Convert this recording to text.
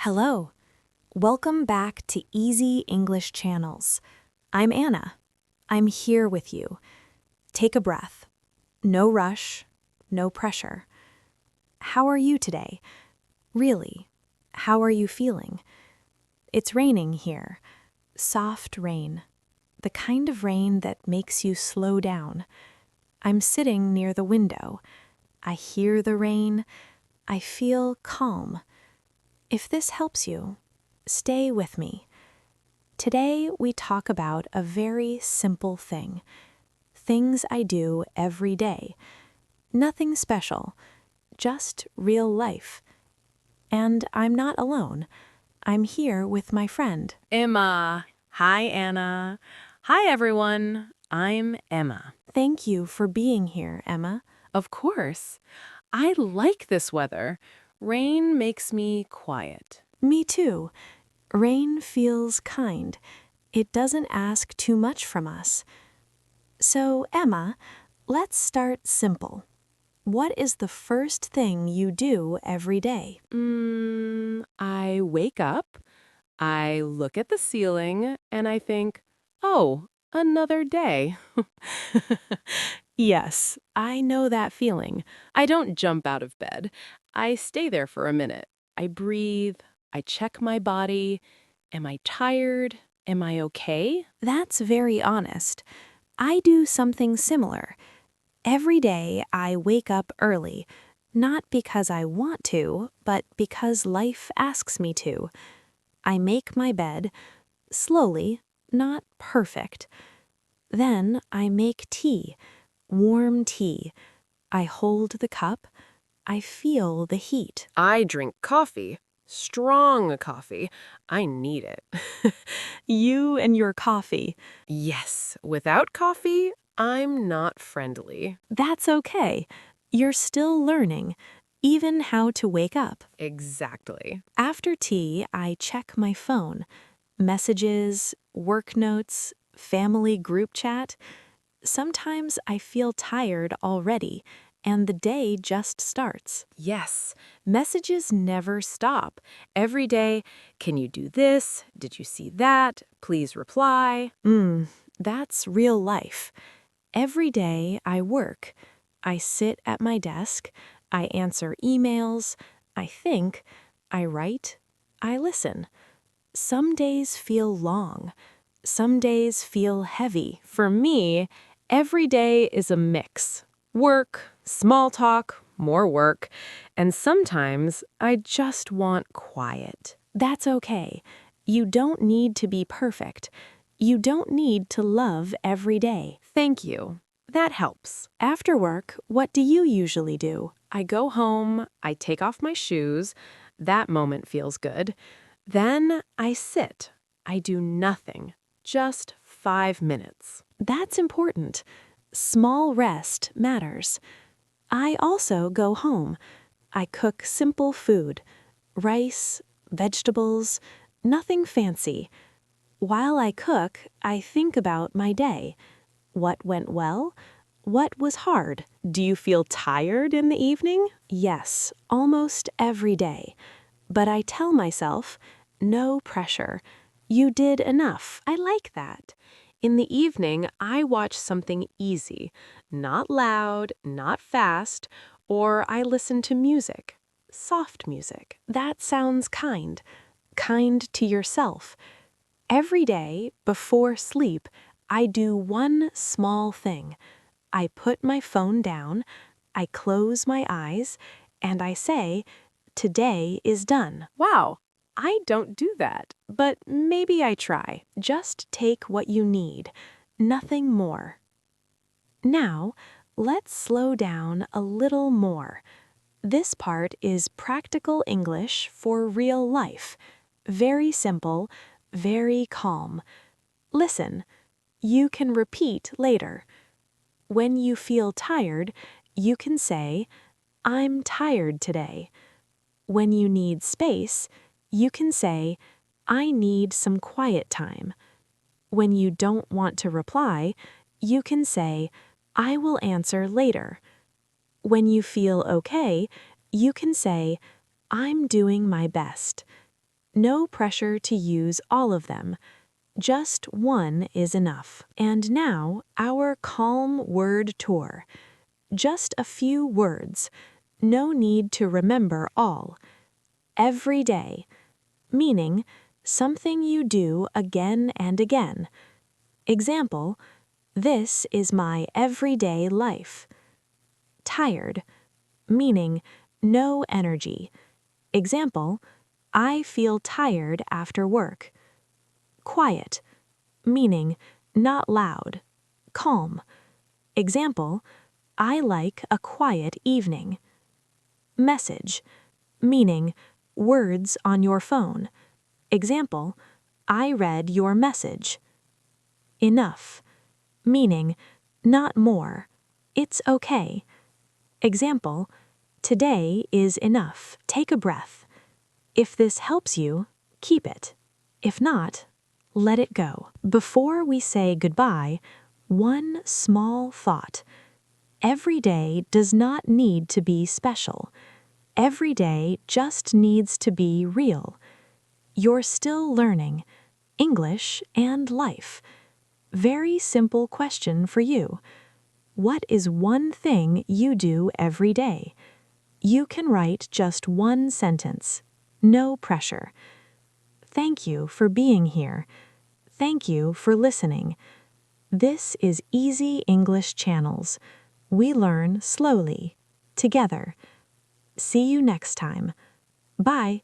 Hello. Welcome back to Easy English Channels. I'm Anna. I'm here with you. Take a breath. No rush, no pressure. How are you today? Really, how are you feeling? It's raining here. Soft rain. The kind of rain that makes you slow down. I'm sitting near the window. I hear the rain. I feel calm. If this helps you, stay with me. Today we talk about a very simple thing. Things I do every day. Nothing special, just real life. And I'm not alone. I'm here with my friend. Emma. Hi, Anna. Hi, everyone. I'm Emma. Thank you for being here, Emma. Of course. I like this weather. Rain makes me quiet. Me too. Rain feels kind. It doesn't ask too much from us. So, Emma, let's start simple. What is the first thing you do every day? I wake up, I look at the ceiling, and I think, oh, another day. Yes, I know that feeling. I don't jump out of bed. I stay there for a minute. I breathe. I check my body. Am I tired? Am I okay? That's very honest. I do something similar. Every day I wake up early, not because I want to, but because life asks me to. I make my bed, slowly, not perfect. Then I make tea, warm tea. I hold the cup. I feel the heat. I drink coffee. Strong coffee. I need it. You and your coffee. Yes, without coffee, I'm not friendly. That's okay. You're still learning, even how to wake up. Exactly. After tea, I check my phone. Messages, work notes, family group chat. Sometimes I feel tired already, and the day just starts. Yes, messages never stop. Every day, can you do this? Did you see that? Please reply. That's real life. Every day I work. I sit at my desk. I answer emails. I think. I write. I listen. Some days feel long. Some days feel heavy. For me, every day is a mix. Work, small talk, more work, and sometimes I just want quiet. That's okay. You don't need to be perfect. You don't need to love every day. Thank you. That helps. After work, what do you usually do? I go home, I take off my shoes. That moment feels good. Then I sit. I do nothing. Just 5 minutes. That's important. Small rest matters. I also go home. I cook simple food. Rice, vegetables, nothing fancy. While I cook, I think about my day. What went well? What was hard? Do you feel tired in the evening? Yes, almost every day. But I tell myself, no pressure. You did enough. I like that. In the evening, I watch something easy, not loud, not fast, or I listen to music, soft music. That sounds kind. Kind to yourself. Every day, before sleep, I do one small thing. I put my phone down, I close my eyes, and I say, today is done. Wow, I don't do that, but maybe I try. Just take what you need, nothing more. Now, let's slow down a little more. This part is practical English for real life. Very simple, very calm. Listen, you can repeat later. When you feel tired, you can say, I'm tired today. When you need space, you can say, I need some quiet time. When you don't want to reply, you can say, I will answer later. When you feel okay, you can say, I'm doing my best. No pressure to use all of them. Just one is enough. And now, our calm word tour. Just a few words. No need to remember all. Every day, meaning something you do again and again. Example, this is my everyday life. Tired, meaning no energy. Example, I feel tired after work. Quiet, meaning not loud, calm. Example, I like a quiet evening. Message, meaning words on your phone. Example, I read your message. Enough, meaning not more. It's okay. Example, today is enough. Take a breath. If this helps you, keep it. If not, let it go. Before we say goodbye, one small thought. Every day does not need to be special. Every day just needs to be real. You're still learning English and life. Very simple question for you. What is one thing you do every day? You can write just one sentence. No pressure. Thank you for being here. Thank you for listening. This is Easy English Channels. We learn slowly, together. See you next time. Bye.